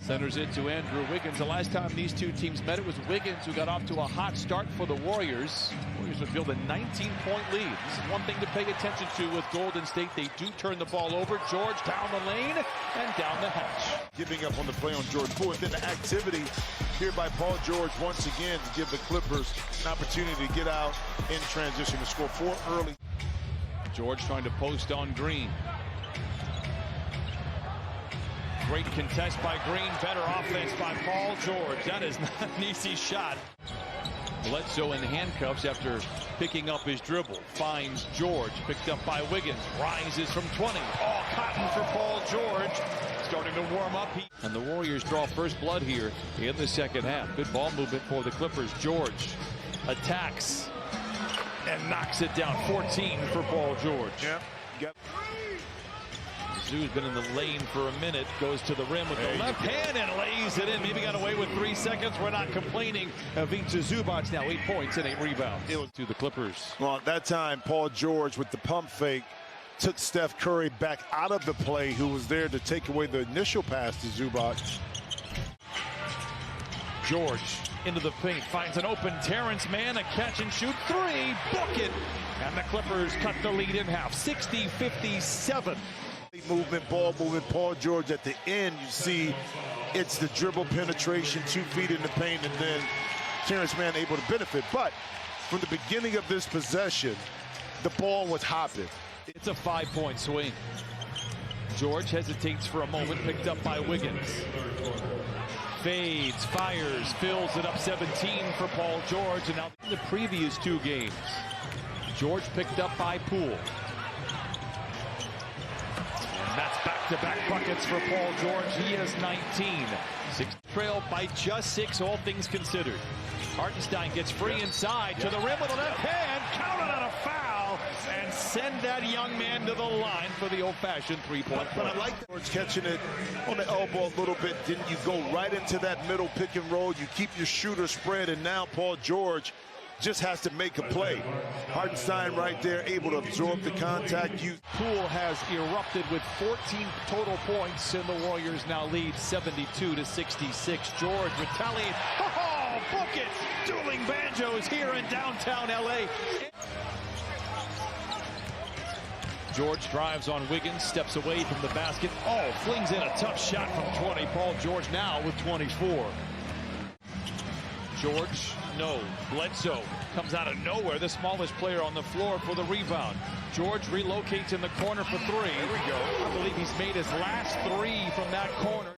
Centers it to Andrew Wiggins. The last time these two teams met, it was Wiggins who got off to a hot start for the Warriors. Warriors would build a 19-point lead. This is one thing to pay attention to with Golden State. They do turn the ball over. George down the lane and down the hatch. Giving up on the play on George Poole. And then the activity here by Paul George once again to give the Clippers an opportunity to get out in transition to score 4 early. George trying to post on Green. Great contest by Green. Better offense by Paul George. That is not an easy shot. Bledsoe in handcuffs after picking up his dribble. Finds George. Picked up by Wiggins. Rises from 20. All cotton for Paul George. Starting to warm up. And the Warriors draw first blood here in the second half. Good ball movement for the Clippers. George attacks and knocks it down. 14 for Paul George. Yep. Zoo's been in the lane for a minute, goes to the rim with the left hand and lays it in. Maybe got away with 3 seconds. We're not complaining. Ivica Zubac now 8 points and 8 rebounds to the Clippers. Well, at that time, Paul George with the pump fake took Steph Curry back out of the play, who was there to take away the initial pass to Zubac. George into the paint, finds an open Terrence Mann, a catch and shoot 3, book it. And the Clippers cut the lead in half, 60-57. Movement, ball movement, Paul George at the end, you see it's the dribble penetration, 2 feet in the paint, and then Terrence Mann able to benefit. But from the beginning of this possession, the ball was hopping. It's a 5-point swing. George hesitates for a moment, picked up by Wiggins. Fades, fires, fills it up 17 for Paul George. And now in the previous 2 games, George picked up by Poole. That's back-to-back buckets for Paul George. He has 19. 6 trail by just 6, all things considered. Hartenstein gets free inside to the rim with a left hand, counted on a foul, and send that young man to the line for the old-fashioned 3-point play. But I like George catching it on the elbow a little bit. Then you go right into that middle pick and roll. You keep your shooter spread, and now Paul George just has to make a play. Hartenstein right there, able to absorb the contact. Poole has erupted with 14 total points, and the Warriors now lead 72-66. George retaliates. Oh, book it! Dueling banjos here in downtown LA. George drives on Wiggins, steps away from the basket. Oh, flings in a tough shot from 20. Paul George now with 24. George, no. Bledsoe comes out of nowhere, the smallest player on the floor for the rebound. George relocates in the corner for 3. Here we go. I believe he's made his last 3 from that corner.